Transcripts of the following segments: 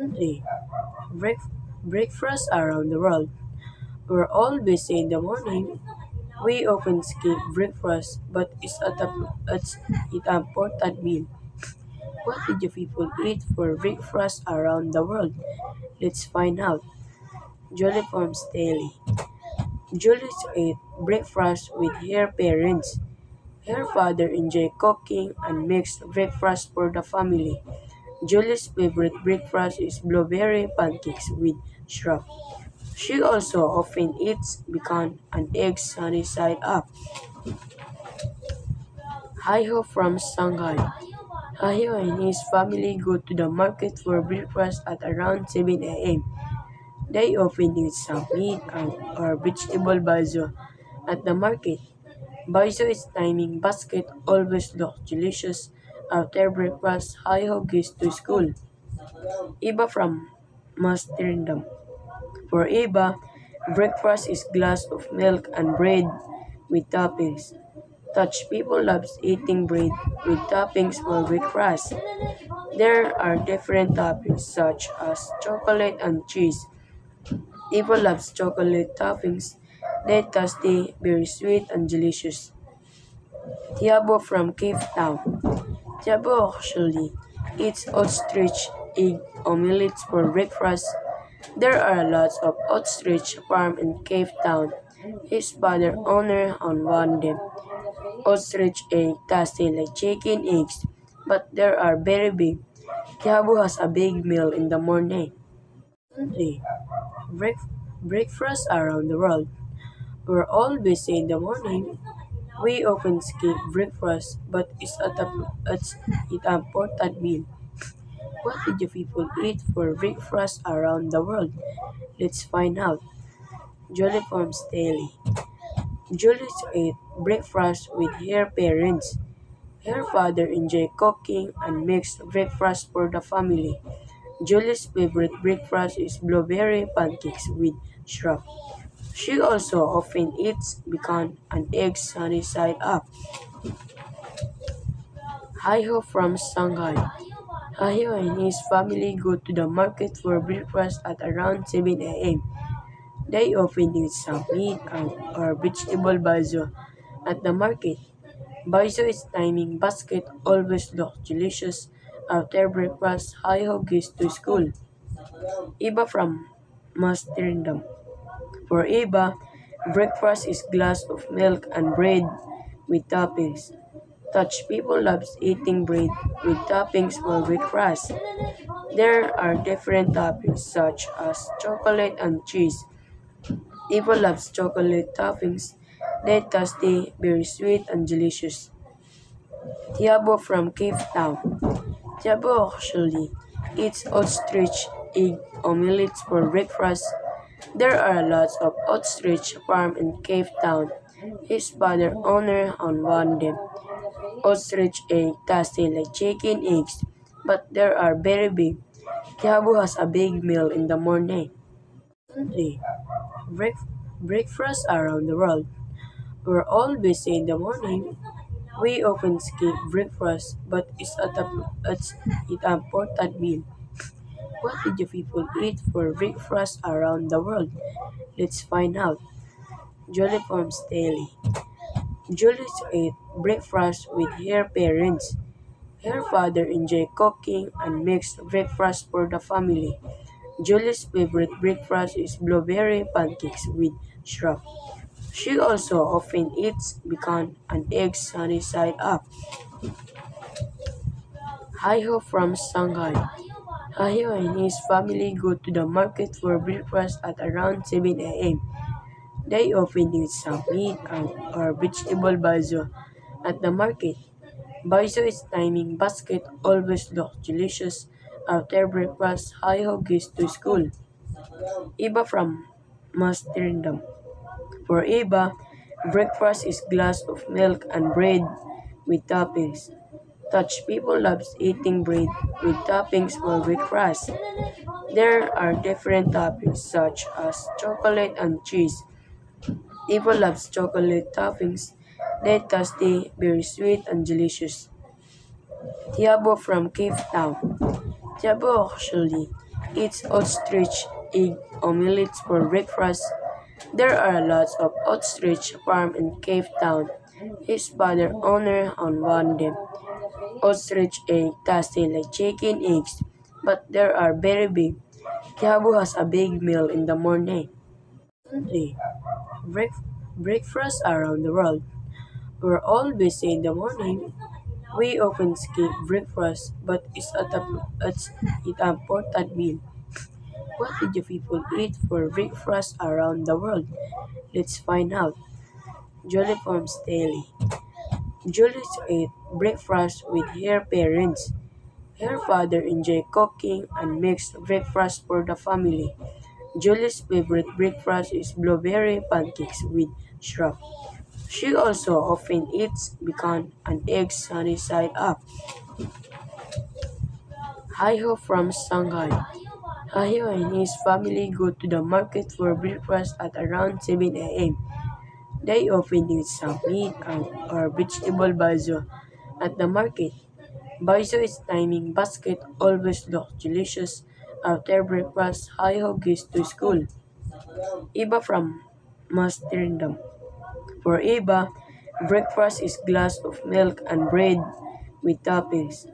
Currently, break- breakfast around the world. We're all busy in the morning. We often skip breakfast, but it's an important meal. What did you people eat for breakfast around the world? Let's find out. Julie Farms Daily. Julie ate breakfast with her parents. Her father enjoyed cooking and makes breakfast for the family. Julie's favorite breakfast is blueberry pancakes with syrup. She also often eats bacon and eggs sunny side up. Haiho from Shanghai. Haiho and his family go to the market for breakfast at around 7 a.m. They often eat some meat or vegetable baizo at the market. Baizo is timing basket always looks delicious after breakfast. Haiho goes to school. Iba from Amsterdam. For Eva, breakfast is glass of milk and bread with toppings. Dutch people loves eating bread with toppings for breakfast. There are different toppings such as chocolate and cheese. Eva loves chocolate toppings. They're tasty, very sweet and delicious. Tiabo from Cape Town. Tiabo actually eats ostrich egg omelets for breakfast. There are lots of ostrich farm in Cape Town. His father owner on one of them. Ostrich egg tasty like chicken eggs, but they are very big. Kiabu has a big meal in the morning. Currently, break- breakfast around the world. We're all busy in the morning. We often skip breakfast, but it's an important meal. What did you people eat for breakfast around the world? Let's find out. Julie Farms Daily. Julie ate breakfast with her parents. Her father enjoyed cooking and makes breakfast for the family. Julie's favorite breakfast is blueberry pancakes with syrup. She also often eats bacon and eggs sunny side up. Haiho from Shanghai. Haiho and his family go to the market for breakfast at around 7 a.m. They often eat some meat or vegetable baizo at the market. Baizo is timing basket always looks delicious after breakfast. Haiho goes to school. Iba from Amsterdam. For Iba, breakfast is glass of milk and bread with toppings. Dutch people loves eating bread with toppings for breakfast. There are different toppings such as chocolate and cheese. Iva loves chocolate toppings. They're tasty, very sweet and delicious. Tiabo from Cape Town. Tiabo actually eats ostrich egg omelets for breakfast. There are lots of ostrich farm in Cape Town. His father owner on one of them. Ostrich egg tasty like chicken eggs, but they are very big. Kiabu has a big meal in the morning. Currently, break- breakfast around the world. We're all busy in the morning. We often skip breakfast, but it's an important meal. What did you people eat for breakfast around the world? Let's find out. Julie Farms Daily. Julie ate breakfast with her parents. Her father enjoyed cooking and makes breakfast for the family. Julie's favorite breakfast is blueberry pancakes with syrup. She also often eats bacon and eggs sunny side up. Haiho from Shanghai. Haiho and his family go to the market for breakfast at around 7 a.m. They often eat some meat or vegetable baizo at the market. Baizo is timing basket always looks delicious after breakfast. Haiho goes to school. Iba from Amsterdam. For Iba, breakfast is glass of milk and bread with toppings. Dutch people loves eating bread with toppings for breakfast. There are different toppings such as chocolate and cheese. Eva loves chocolate toppings. They're tasty, very sweet and delicious. Tiabo from Cape Town. Tiabo actually eats ostrich egg omelets for breakfast. There are lots of ostrich farm in Cape Town. His father owner on one of them. Ostrich egg taste like chicken eggs, but they are very big. Kiabu has a big meal in the morning. Sunday, break- breakfast around the world. We're all busy in the morning. We often skip breakfast, but it's an important meal. What did you people eat for breakfast around the world? Let's find out. Julie Farms Daily. Julie ate breakfast with her parents. Her father enjoyed cooking and makes breakfast for the family. Julie's favorite breakfast is blueberry pancakes with syrup. She also often eats bacon and eggs sunny side up. Haiho from Shanghai. Haiho and his family go to the market for breakfast at around 7 a.m. They often eat some meat or vegetable baizo at the market. Baizo is timing basket always looks delicious. After breakfast, Haiho goes to school. Iba from Amsterdam. For Eva, breakfast is glass of milk and bread with toppings.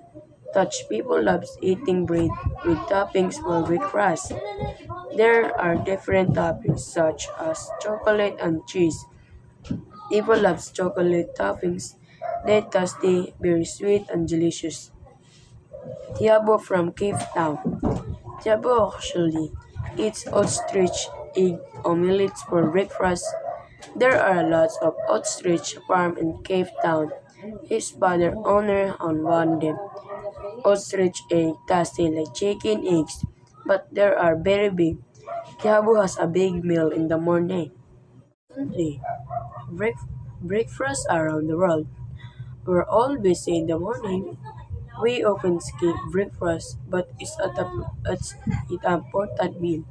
Dutch people loves eating bread with toppings for breakfast. There are different toppings such as chocolate and cheese. Eva loves chocolate toppings. They tasty, very sweet and delicious. Tiabo from Cape Town. Tiabo actually eats ostrich egg omelets for breakfast. There are lots of ostrich farm in Cape Town. His father owner on one of them. Ostrich egg taste like chicken eggs, but they are very big. Kiabu has a big meal in the morning. Sunday, break- breakfast around the world. We're all busy in the morning. We often skip breakfast, but it's an important meal.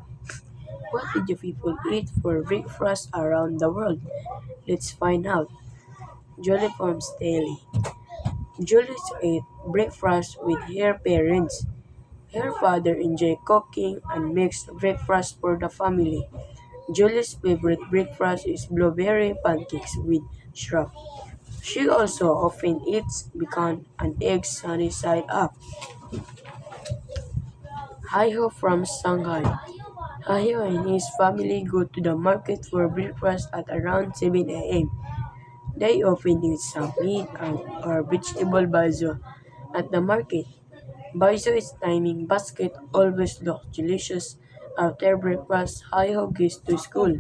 What did you people eat for breakfast around the world? Let's find out. Julie Farms Daily. Julie ate breakfast with her parents. Her father enjoyed cooking and makes breakfast for the family. Julie's favorite breakfast is blueberry pancakes with syrup. She also often eats bacon and eggs sunny side up. Haiho from Shanghai. Haiho and his family go to the market for breakfast at around 7 a.m. They often eat some meat or vegetable baizo at the market. Baizo is timing basket always looks delicious. After breakfast, Haiho goes to school.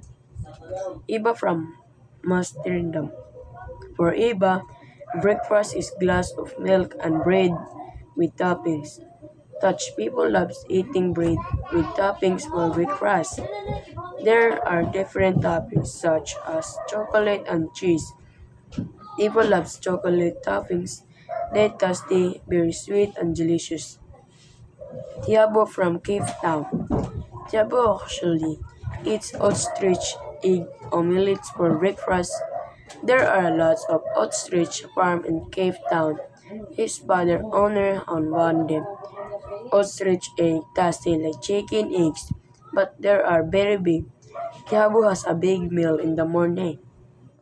Iba from Amsterdam. For Iba, breakfast is glass of milk and bread with toppings. Dutch people loves eating bread with toppings for breakfast. There are different toppings such as chocolate and cheese. Eva loves chocolate toppings. They tasty, very sweet and delicious. Tiabo from Cape Town. Tiabo actually eats ostrich egg omelets for breakfast. There are lots of ostrich farm in Cape Town. His father owner on one of them. Ostrich egg taste like chicken eggs, but they are very big. Kiabu has a big meal in the morning.